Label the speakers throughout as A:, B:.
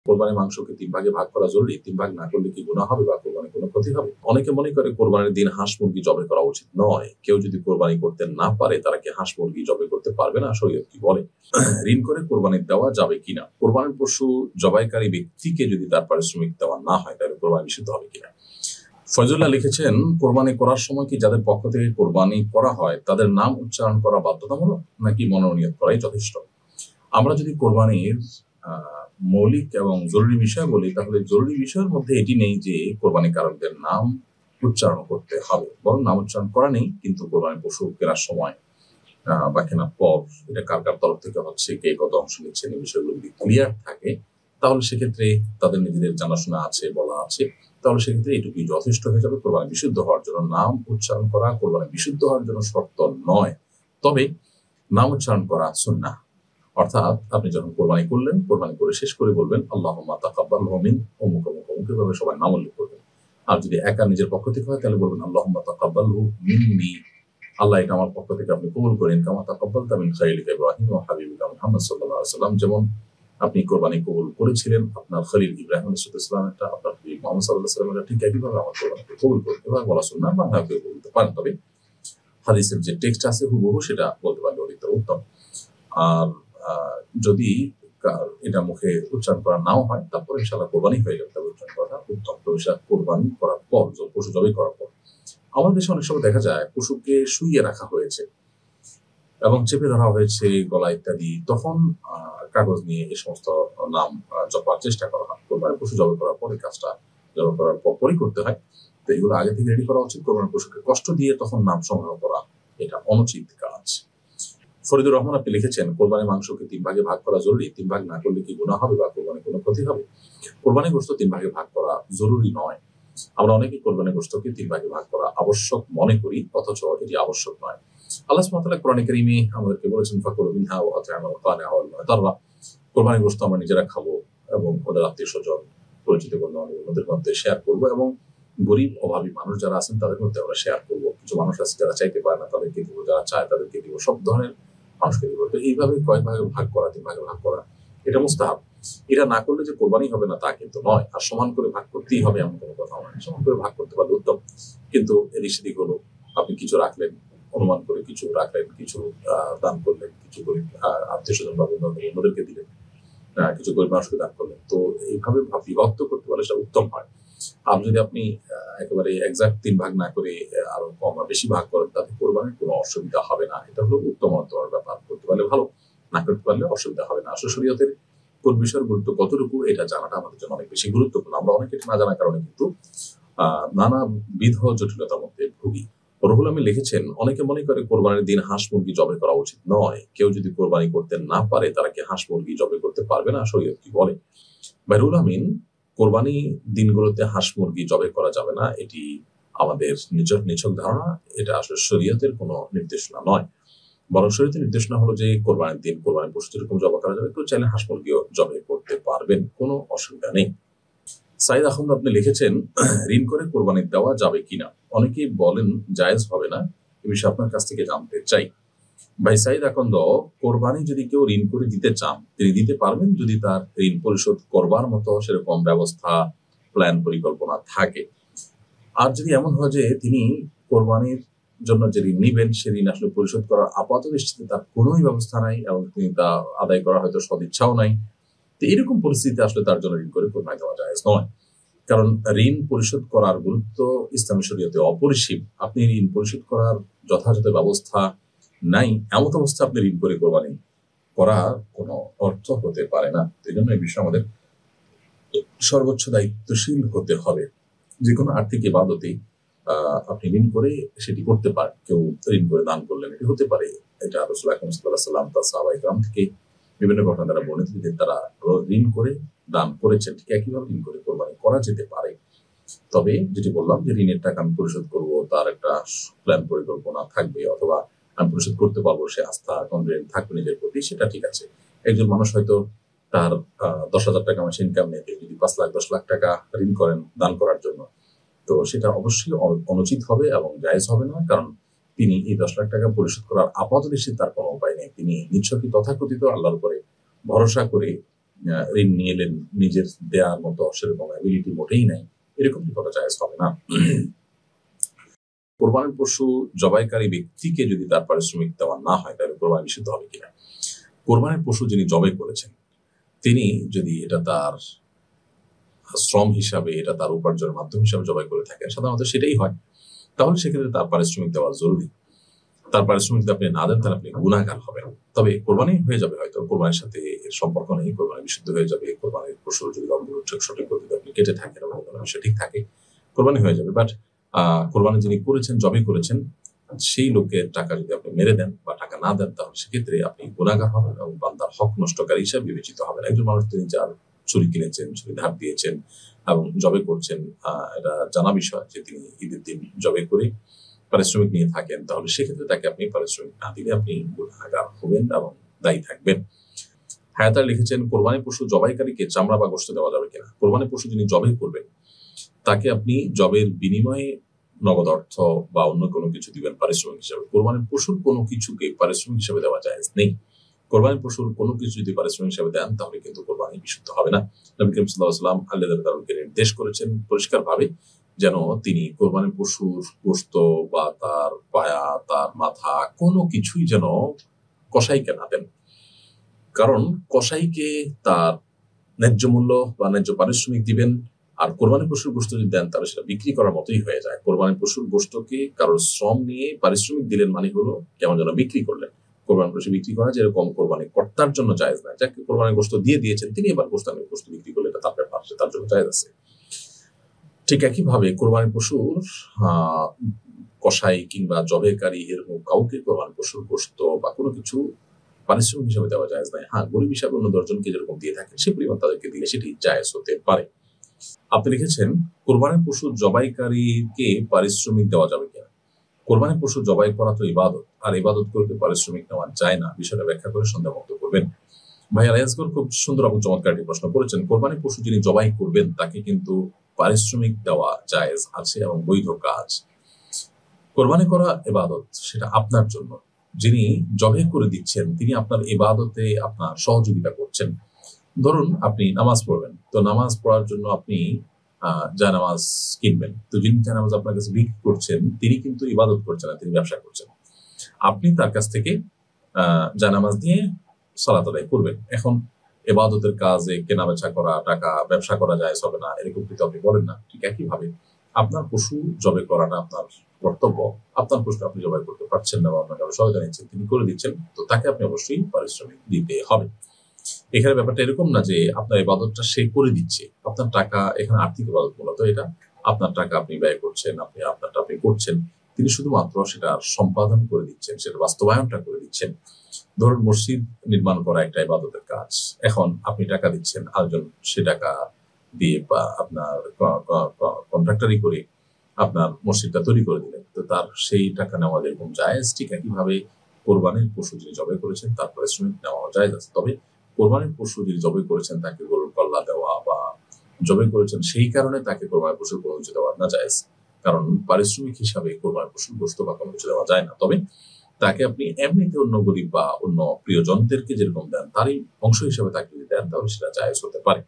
A: কোরবানির মাংসকে 3 ভাগে ভাগ করা জরুরি, 3 ভাগ না করলে কি গুনাহ হবে বা কোরবানির কোনো ক্ষতি হবে? অনেকে মনে করে কোরবানির দিন হাঁস মুরগি জবাই করা উচিত নয়। কেউ যদি কোরবানি করতে না পারে তারা কি হাঁস মুরগি জবাই করতে পারবে না? শরীয়ত কি বলে? ঋণ করে কোরবানি দেওয়া যাবে কিনা? কোরবানির পশু জবাইকারী ব্যক্তিকে যদি তার পারিশ্রমিক দেওয়া না হয় তাহলে কোরবানি নিষিদ্ধ হবে কিনা? ফয়জুল্লাহ লিখেছেন, কোরবানি করার সময় কি যাদের পক্ষ থেকে কোরবানি করা হয় তাদের নাম উচ্চারণ করা বাধ্যতামূলক নাকি মনোনিয়ত করাই যথেষ্ট? আমরা যদি কোরবানির মৌলিক এবং জরুরি বিষয় বলি তাহলে জরুরি বিষয়ের মধ্যে এটি নেই যে কোরবানিকারকদের নাম উচ্চারণ করতে হবে, বরং নাম উচ্চারণ করা নেই, কিন্তু কোরবানির পশু কেনার সময় বা কেনার পর এটা কার কার তরফ থেকে হচ্ছে, কে কত অংশ নিচ্ছেন, এই বিষয়গুলো যদি ক্লিয়ার থাকে তাহলে সেক্ষেত্রে তাদের নিজেদের জানাশোনা আছে, বলা আছে, তাহলে সেক্ষেত্রে এটুকুই যথেষ্ট হয়ে যাবে কোরবানি বিশুদ্ধ হওয়ার জন্য। নাম উচ্চারণ করা কোরবানি বিশুদ্ধ হওয়ার জন্য শর্ত নয়, তবে নাম উচ্চারণ করা সুন্নাহ। অর্থাৎ আপনি যখন কোরবানি করলেন, কোরবানি করে শেষ করে বলবেন আল্লাহুম্মা তাকাব্বালহু মিন অমুক অমুক অমুক, এভাবে সবাই নাম উল্লেখ করবেন। আর যদি একা নিজের পক্ষ থেকে হয় তাহলে বলবেন আল্লাহুম্মা তাকাব্বালহু মিন্নি, আল্লাহ এটা আমার পক্ষ থেকে আপনি কবুল করেন, কামা তাকাব্বালতা মিন খালিলিকা ইব্রাহিম ওয়া হাবিবিকা মুহাম্মদ সাল্লাল্লাহু আলাইহি ওয়াসাল্লাম, যেমন আপনি কোরবানি কবুল করেছিলেন আপনার খলিল ইব্রাহিম আলাইহিস সালামেরটা, আপনার হাবিব মুহাম্মদ সাল্লাল্লাহু আলাইহি ওয়াসাল্লামের, ঠিক একইভাবে আমার কোরবানি কবুল করুন। এভাবে বলা সুন্নাহ, বা না কেউ বলতে পারেন, তবে হাদিসের যে টেক্সট আছে হুবহু সেটা বলতে পারলে অধিক উত্তম। আর যদি এটা মুখে উচ্চারণ করা নাও হয় তারপরে ইনশাআল্লাহ কোরবানি হয়ে যাবে, তবে উচ্চারণ করা উত্তম। তবে সেটা কোরবানি করার পর, পশু জবাই করার পর। আমাদের দেশে অনেক সময় দেখা যায় পশুকে শুইয়ে রাখা হয়েছে এবং চেপে ধরা হয়েছে গলা ইত্যাদি, তখন কাগজ নিয়ে এই সমস্ত নাম জপার চেষ্টা করা হয়। কোরবানির পশু জবাই করার পরে কাজটা জবাই করার পরই করতে হয়, তো এগুলো আগে থেকে রেডি করা উচিত। কোরবানির পশুকে কষ্ট দিয়ে তখন নাম সংগ্রহ করা এটা অনুচিত কাজ। ফরিদুর রহমান আপনি লিখেছেন, কোরবানির মাংসকে 3 ভাগে ভাগ করা জরুরি, 3 ভাগ না করলে কি গুনাহ হবে বা কোরবানির কোনো ক্ষতি হবে? কোরবানির গোশত 3 ভাগে ভাগ করা জরুরি নয়। আমরা অনেকেই কোরবানির গোশতকে 3 ভাগে ভাগ করা আবশ্যক মনে করি, অথচ এটি আবশ্যক নয়। আল্লাহ সুবহানাহু ওয়া তাআলা কোরআনে কারীমে আমাদেরকে বলেছেন ফাকুলু মিনহা ওয়া আত'ইমুল কানিআ ওয়াল মু'তাররা, কোরবানির গোশত আমরা নিজেরা খাবো এবং ওদের আত্মীয়-স্বজন, পরিচিত বন্ধু-বান্ধবদের মধ্যে শেয়ার করব, এবং গরিব অভাবী মানুষ যারা আছেন তাদের মধ্যে আমরা শেয়ার করব। কিছু মানুষ আছে যারা চাইতে পারে না, তাদেরকে দিব, যারা চায় তাদেরকে দিব, সব ধরনের মানুষকে দিব। তো এইভাবে কয়েক ভাগে ভাগ করা, 3 ভাগে ভাগ করা এটা মুস্তাহাব। এটা না করলে যে কোরবানি হবে না তা কিন্তু নয়, আর সমান করে ভাগ করতেই হবে এমন কোনো কথা নয়। সমান করে ভাগ করতে পারলে উত্তম, কিন্তু এদিক সেদিক হলো, আপনি কিছু রাখলেন, অনুমান করে কিছু রাখলেন, কিছু দান করলেন, কিছু গরিব আত্মীয়-স্বজন বা বন্ধু-বান্ধব অন্যদেরকে দিলেন, কিছু গরিব মানুষকে দান করলেন, তো এইভাবে বিভক্ত করতে পারলে সেটা উত্তম হয়। আর যদি আপনি একেবারে এক্সাক্ট 3 ভাগ না করে আরো কম বা বেশি ভাগ করেন তাতে কোরবানির কোনো অসুবিধা হবে না। এটা হলো উত্তমতর ব্যাপার। করতে পারলে ভালো, না করতে পারলে অসুবিধা হবে না। আসলে শরীয়তের কোন বিষয়ের গুরুত্ব কতটুকু এটা জানাটা আমাদের জন্য অনেক বেশি গুরুত্বপূর্ণ। আমরা অনেকে না জানার কারণে কিন্তু নানাবিধ জটিলতার মধ্যে ভুগি। রুহুল আমিন লিখেছেন, অনেকে মনে করে কোরবানির দিন হাঁস মুরগি জবাই করা উচিত নয়। কেউ যদি কোরবানি করতে না পারে তারা কি হাঁস মুরগি জবাই করতে পারবে না? শরীয়ত কি বলে? রুহুল আমিন, কোরবানি দিনগুলোতে হাঁস মুরগি জবাই করা যাবে না, এটি আমাদের নিছক ধারণা। এটা আসলে শরীয়তের কোনো নির্দেশনা নয়, বরং শরীয়তের নির্দেশনা হলো যে কোরবানির দিন কোরবানির পশু যেরকম জবাই করা যাবে, কেউ চাইলে হাঁস মুরগিও জবাই করতে পারবেন, কোনো অসুবিধা নেই। সাইদ আহমদ আপনি লিখেছেন, ঋণ করে কোরবানি দেওয়া যাবে কিনা? অনেকেই বলেন জায়েজ হবে না, এ বিষয়ে আপনার কাছ থেকে জানতে চাই। ভাই সাইদ আকন্দ, কোরবানি যদি কেউ ঋণ করে দিতে চান তিনি দিতে পারবেন যদি তার ঋণ পরিশোধ করবার মতো সেরকম ব্যবস্থা, প্ল্যান, পরিকল্পনা থাকে। আর যদি এমন হয় যে তিনি কোরবানির জন্য যে ঋণ নিবেন সে ঋণ আসলে পরিশোধ করার আপাত দৃষ্টিতে তার কোনোই ব্যবস্থা নাই এবং তিনি তা আদায় করার হয়তো সদিচ্ছাও নাই, তো এরকম পরিস্থিতিতে আসলে তার জন্য ঋণ করে কোরবানি দেওয়া জায়েজ নয়। কারণ ঋণ পরিশোধ করার গুরুত্ব ইসলামী শরীয়তে অপরিসীম। আপনি ঋণ পরিশোধ করার যথাযথ ব্যবস্থা নাই, এমন অবস্থা আপনি ঋণ করে কোরবানি করা কোনো অর্থ হতে পারে না। এই জন্য এই বিষয়ে আমাদের সর্বোচ্চ দায়িত্বশীল হতে হবে। যে কোনো আর্থিক ইবাদতেই আপনি ঋণ করে সেটি করতে পারেন। কেউ ঋণ করে দান করলেন, এটি হতে পারে। এটা রাসূল আকরাম সাল্লাল্লাহু আলাইহি ওয়াসাল্লাম তার সাহাবায়ে কেরাম থেকে বিভিন্ন ঘটনা দ্বারা বর্ণিত যে তারা ঋণ করে দান করেছেন। ঠিক একইভাবে ঋণ করে কোরবানি করা যেতে পারে। তবে যেটি বললাম যে ঋণের টাকা আমি পরিশোধ করব, তার একটা প্ল্যান, পরিকল্পনা থাকবে, অথবা আমি পরিশোধ করতে পারবো, সে আস্থা কনফিডেন্ট থাকবে নিজের প্রতি, সেটা ঠিক আছে। একজন মানুষ হয়তো তার 10,000 টাকা মাসে ইনকাম নেই, যদি 5 লাখ 10 লাখ টাকা ঋণ করেন দান করার জন্য, তো সেটা অবশ্যই অনুচিত হবে এবং জায়েজ হবে না। কারণ তিনি এই 10 লাখ টাকা পরিশোধ করার আপাতদৃষ্টিতে তার কোনো উপায় নেই। তিনি নিছকই তথাকথিত আল্লাহর উপরে ভরসা করে ঋণ নিয়ে এলেন, নিজের দেওয়ার মতো সেরকম অ্যাবিলিটি মোটেই নাই, এরকমটি করা জায়েজ হবে না। কোরবানির পশু জবাইকারী ব্যক্তিকে যদি তার পারিশ্রমিক দেওয়া না হয় তাহলে কোরবানি নিষিদ্ধ হবে কিনা? কোরবানির পশু যিনি জবাই করেছেন তিনি যদি এটা তার শ্রম হিসাবে, এটা তার উপার্জনের মাধ্যম হিসাবে জবাই করে থাকেন, সাধারণত সেটাই হয়, তাহলে সেক্ষেত্রে তার পারিশ্রমিক দেওয়া জরুরি। তার পারিশ্রমিক যদি আপনি না দেন তাহলে আপনি গুনাহগার হবেন। তবে কোরবানি হয়ে যাবে, হয়তো কোরবানির সাথে এর সম্পর্ক নেই, কোরবানি বিশুদ্ধ হয়ে যাবে। কোরবানির পশু যদি সঠিক পদ্ধতিতে আপনি কেটে থাকেন এবং বিষয় ঠিক থাকে, কোরবানি হয়ে যাবে। বাট কোরবানি যিনি করেছেন, জবাই করেছেন, সেই লোকের টাকা যদি আপনি মেরে দেন বা টাকা না দেন তাহলে সেক্ষেত্রে আপনি গুনাহগার হবেন এবং বান্দার হক নষ্টকারী হিসাবে বিবেচিত হবেন। একজন মানুষ তিনি যার ছুরি কিনেছেন, ছুরি ধার দিয়েছেন এবং জবাই করছেন, এটা জানা বিষয় যে তিনি ঈদের দিন জবাই করে পারিশ্রমিক নিয়ে থাকেন, তাহলে সেক্ষেত্রে তাকে আপনি পারিশ্রমিক না দিলে আপনি গুনাহগার হবেন এবং দায়ী থাকবেন। হায়াতার লিখেছেন, কোরবানি পশু জবাইকারীকে চামড়া বা গোশত দেওয়া যাবে কিনা? কোরবানি পশু যিনি জবাই করবেন তাকে আপনি জবের বিনিময়ে নগদ অর্থ বা অন্য কোনো কিছু দিবেন পারিশ্রমিক হিসাবে। কোরবানির পশুর কোনো কিছুকে পারিশ্রমিক হিসাবে দেওয়া জায়েজ নেই। কোরবানির পশুর কোনো কিছু যদি পারিশ্রমিক হিসাবে দেন তাহলে কিন্তু কোরবানি বিশুদ্ধ হবে না। নবী করিম সাল্লাল্লাহু আলাইহি ওয়াসাল্লাম আল্লাহ তাআলাকে নির্দেশ করেছেন পরিষ্কারভাবে যেন তিনি কোরবানির পশুর গোশত বা তার পায়া, তার মাথা কোনো কিছুই যেন কসাইকে না দেন। কারণ কসাইকে তার ন্যায্য মূল্য বা ন্যায্য পারিশ্রমিক দিবেন, আর কোরবানির পশুর গোশত যদি দেন তাহলে সেটা বিক্রি করার মতোই হয়ে যায়। কোরবানির পশুর গোশতকে কারোর শ্রম নিয়ে পারিশ্রমিক দিলেন মানে হলো কেমন যেন বিক্রি করলেন। কোরবানির পশু বিক্রি করা যেরকম কোরবানি কর্তার জন্য জায়েজ নয়, যাকে কোরবানির গোশত দিয়ে দিয়েছেন তিনি এবার গোশত বিক্রি করলে এটা তার ব্যাপার, তার জন্য জায়েজ আছে। ঠিক একইভাবে কোরবানির পশুর কসাই কিংবা জবেকারী এরকম কাউকে কোরবানির পশুর গোশত বা কোনো কিছু পারিশ্রমিক হিসাবে দেওয়া জায়েজ নয়। হ্যাঁ, গরিব হিসাবে অন্য 10 জনকে যেরকম দিয়ে থাকেন সে পরিমাণ তাদেরকে দিলে সেটি জায়েজ হতে পারে। আপনি লিখেছেন, কোরবানির পশু জবাইকারীকে পারিশ্রমিক দেওয়া যাবে কিনা? কোরবানির পশু জবাই করা তো ইবাদত, আর ইবাদত করতে পারিশ্রমিক নেওয়া যায় না। বিষয়টা ব্যাখ্যা করে সন্দেহমুক্ত করবেন। ভাই আলিয়াসগর খুব সুন্দর এবং চমৎকার একটি প্রশ্ন করেছেন। কোরবানির পশু যিনি জবাই করবেন তাকে কিন্তু পারিশ্রমিক দেওয়া জায়েজ আছে এবং বৈধ কাজ। কোরবানি করা ইবাদত, সেটা আপনার জন্য। যিনি জবাই করে দিচ্ছেন তিনি আপনার ইবাদতে আপনার সহযোগিতা করছেন। ধরুন আপনি নামাজ পড়বেন, তো নামাজ পড়ার জন্য আপনি জায়নামাজ কিনবেন, তো যিনি জায়নামাজ আপনার কাছে বিক্রি করছেন তিনি কিন্তু ইবাদত করছেন না, তিনি ব্যবসা করছেন। আপনি তার কাছ থেকে জায়নামাজ নিয়ে সালাত আদায় করবেন। এখন ইবাদতের কাজে কেনা বেচা করা, টাকা ব্যবসা করা যায় হবে না এরকম কিন্তু আপনি বলেন না। ঠিক একইভাবে আপনার পশু জবাই করাটা আপনার কর্তব্য। আপনার পশু আপনি জবাই করতে পারছেন না বা আপনাকে সহায়তা নিচ্ছেন, তিনি করে দিচ্ছেন, তো তাকে আপনি অবশ্যই পারিশ্রমিক দিতে হবে। এখানে ব্যাপারটা এরকম না যে আপনার ইবাদতটা সে করে দিচ্ছে, আপনার টাকা, এখানে আর্থিক ইবাদত মূলত এটা আপনার টাকা আপনি ব্যয় করছেন, আপনারটা আপনি করছেন, তিনি শুধুমাত্র সেটা সম্পাদন করে দিচ্ছেন, সেটা বাস্তবায়নটা করে দিচ্ছেন। ধরুন মসজিদ নির্মাণ করা একটা ইবাদতের কাজ, এখন আপনি টাকা দিচ্ছেন, আরেকজন সে টাকা দিয়ে বা আপনার কন্ট্রাক্টরি করে আপনার মসজিদটা তৈরি করে দিলেন, তো তার সেই টাকা নেওয়া যেরকম জায়েজ, ঠিক একইভাবে কোরবানির পশু যিনি জবাই করেছেন তার পারিশ্রমিক নেওয়া জায়েজ আছে। তবে কোরবানির পশু যিনি জবাই করেছেন তাকে গরুর কল্লা দেওয়া বা জবাই করেছেন সেই কারণে তাকে কোরবানির পশুর কোনো কিছু দেওয়া না জায়েজ, কারণ পারিশ্রমিক হিসাবে কোরবানির পশুর গোশত বা কোনো কিছু দেওয়া যায় না। তবে তাকে আপনি এমনিতে অন্য গরিব বা অন্য প্রিয়জনদেরকে যেরকম দেন তারই অংশ হিসাবে তাকে যদি দেন তাহলে সেটা জায়েজ হতে পারে।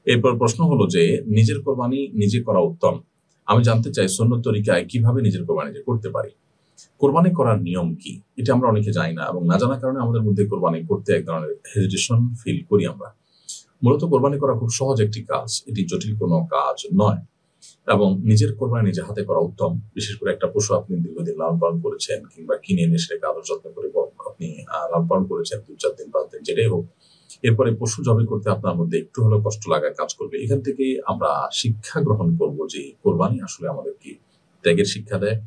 A: এরপর প্রশ্ন হলো যে নিজের কোরবানি নিজে করা উত্তম। আমি জানতে চাই সুন্নত তরিকায় কিভাবে নিজের কোরবানি করতে পারি। কোরবানি করার নিয়ম কি এটা আমরা অনেকে জানি না, এবং না জানার কারণে আমাদের মধ্যে কোরবানি করতে এক ধরনের হেজিটেশন ফিল করি আমরা। মূলত কোরবানি করা খুব সহজ একটি কাজ, এটি জটিল কোনো কাজ নয়, এবং নিজের কোরবানি নিজে হাতে করা উত্তম। বিশেষ করে একটা পশু আপনি দীর্ঘদিন লালন পালন করেছেন কিংবা কিনে এনে সেটাকে আদর যত্ন করে আপনি লালন পালন করেছেন 2-4 দিন 5 দিন যেটাই হোক, এরপরে পশু জবাই করতে আপনার মধ্যে একটু হলেও কষ্ট লাগার কাজ করবে। এখান থেকে আমরা শিক্ষা গ্রহণ করব যে কোরবানি আসলে আমাদেরকে ত্যাগের শিক্ষা দেয়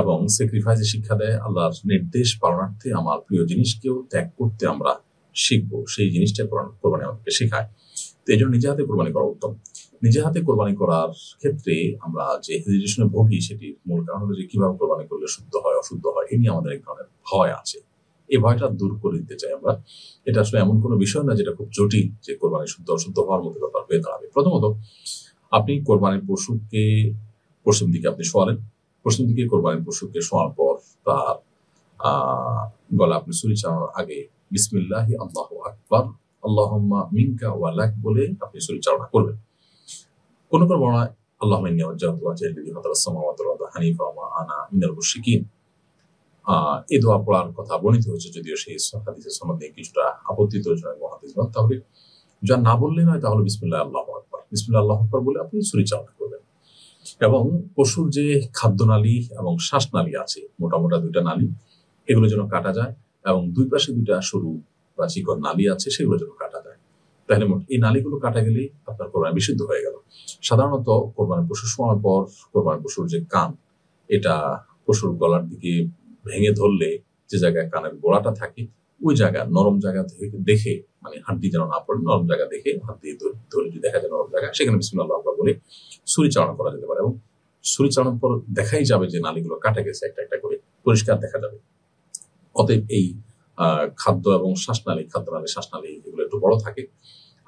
A: এবং স্যাক্রিফাইসের শিক্ষা দেয়। আল্লাহর নির্দেশ পালনার্থে আমার প্রিয় জিনিসকেও ত্যাগ করতে আমরা শিখবো, সেই জিনিসটা কোরবানি আমাদেরকে শেখায়। তো এই জন্য নিজে হাতে কোরবানি করা উত্তম। নিজে হাতে কোরবানি করার ক্ষেত্রে আমরা যে হেজিটেশনে ভুগি সেটির মূল কারণ হলো যে কিভাবে কোরবানি করলে শুদ্ধ হয় অশুদ্ধ হয়, এ নিয়ে আমাদের এক ধরনের ভয় আছে। এই ভয়টা দূর করে দিতে চাই আমরা। এটা আসলে এমন কোনো বিষয় না যেটা খুব জটিল যে কোরবানি শুদ্ধ অশুদ্ধ হওয়ার মতো ব্যাপার হয়ে দাঁড়াবে। প্রথমত আপনি কোরবানির পশুকে পশ্চিম দিকে আপনি শোয়ালেন, পশ্চিম দিকে কোরবানির পশুকে শোয়ার পর তার গলা আপনি ছুরি চালানোর আগে বিসমিল্লাহি আল্লাহু আকবার আল্লাহুম্মা মিনকা ওয়া লাক বলে আপনি ছুরি চালনা করবেন। কোন বর্ণনায় আল্লাহুম্মা ইন্নী ওয়াজ্জাহতু ওয়াজহিয়া লিল্লাযী ফাতারাস সামাওয়াতি ওয়াল আরদা হানিফা ওয়া মা আনা মিনাল মুশরিকিন। এই দোয়া পড়ার কথা বর্ণিত হয়েছে, যদিও সেই হাদিসের সনদ নিয়ে কিছুটা আপত্তিজনক মুহাদ্দিসগণ। তাহলে যা না বললেন হয় তাহলে বিসমিল্লাহ আল্লাহু আকবার, বিসমিল্লাহ আল্লাহু আকবার বলে আপনি ছুরি চালনা করবেন। এবং পশুর যে খাদ্যনালী এবং শ্বাসনালী আছে, মোটা মোটা দুইটা নালী, এগুলো যেন কাটা যায়, এবং দুই পাশে দুইটা সরু বা চিকন নালী আছে, সেগুলো যেন কাটা যায়। তাহলে এই নালীগুলো কাটা গেলেই আপনার কোরবানি বিশুদ্ধ হয়ে গেল। সাধারণত কোরবানি পশু শোয়ার পর কোরবানি পশুর যে কান, এটা পশুর গলার দিকে ভেঙে ধরলে যে জায়গায় কানের গোড়াটা থাকে, ওই জায়গা নরম জায়গা দেখে, মানে হাড্ডি যেন না পড়ে, নরম জায়গা দেখে হাত দিয়ে ধরে যদি দেখা যায় নরম জায়গা, সেখানে বিসমিল্লাহ আল্লাহু আকবার বলে ছুরি চালনা করা যেতে পারে। এবং ছুরি চালানোর পর দেখাই যাবে যে নালীগুলো কাটা গেছে, একটা একটা করে পরিষ্কার দেখা যাবে। অতএব এই খাদ্য এবং শ্বাসনালী, খাদ্যনালী, শ্বাসনালী এগুলো একটু বড় থাকে,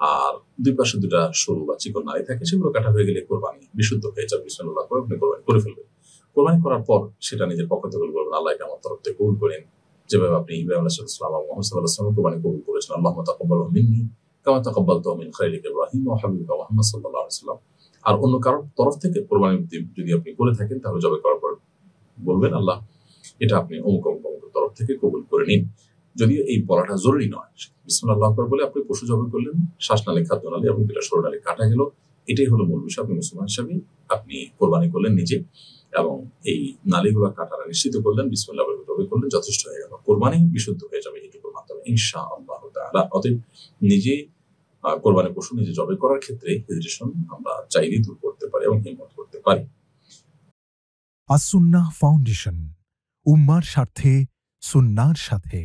A: আর দুই পাশে দুটা সরু বা চিকন নালী থাকে, সেগুলো কাটা হয়ে গেলে কোরবানি বিশুদ্ধ হয়ে যাবে। বিসমিল্লাহ করে আপনি কোরবানি করে ফেলবেন। কোরবানি করার পর সেটা নিজের পক্ষ থেকে বলবেন, আল্লাহ এটা আমার তরফ থেকে কবুল করেন, যেভাবে আপনি ইব্রাহিম আলাইহিস সালাম এবং মুহাম্মদ সাল্লাল্লাহু আলাইহি ওয়াসাল্লাম কোরবানি কবুল করেছেন। আল্লাহুম্মা তাকাব্বালহু মিন্নি কামা তাকাব্বালতাহু মিন খালিলিকা ইব্রাহিম ওয়া হাবিবিকা মুহাম্মদ সাল্লাল্লাহু আলাইহি ওয়াসাল্লাম। আর অন্য কারোর তরফ থেকে কোরবানি যদি আপনি করে থাকেন, তাহলে জবাই করার পর বলবেন, আল্লাহ এটা আপনি অমুক অমুক অমুকের তরফ থেকে কবুল করে নিন। যদিও এই বলাটা জরুরি নয়, বিসমিল্লাহ আল্লাহু আকবার বলে আপনি পশু জবাই করলেন, শ্বাসনালী, খাদ্যনালী এবং দুটা সরু নালী কাটা গেল, এটাই হলো মূল বিষয়। আপনি মুসলমান হিসাবে আপনি কোরবানি করলেন নিজে, এবং এই নালীগুলো কাটাটা নিশ্চিত করলেন, বিসমিল্লাহ বলে জবাই করলেন, যথেষ্ট হয়ে গেল। কোরবানি বিশুদ্ধ হয়ে যাবে এইটুকুর মাধ্যমে ইনশাআল্লাহ তাআলা। অতএব নিজে কোরবানি পশু নিজে জবাই করার ক্ষেত্রে হেজিটেশন আমরা চাইলেই দূর করতে পারি এবং হিম্মত করতে পারি।
B: আস-সুন্নাহ ফাউন্ডেশন, উম্মার স্বার্থে সুন্নাহর সাথে।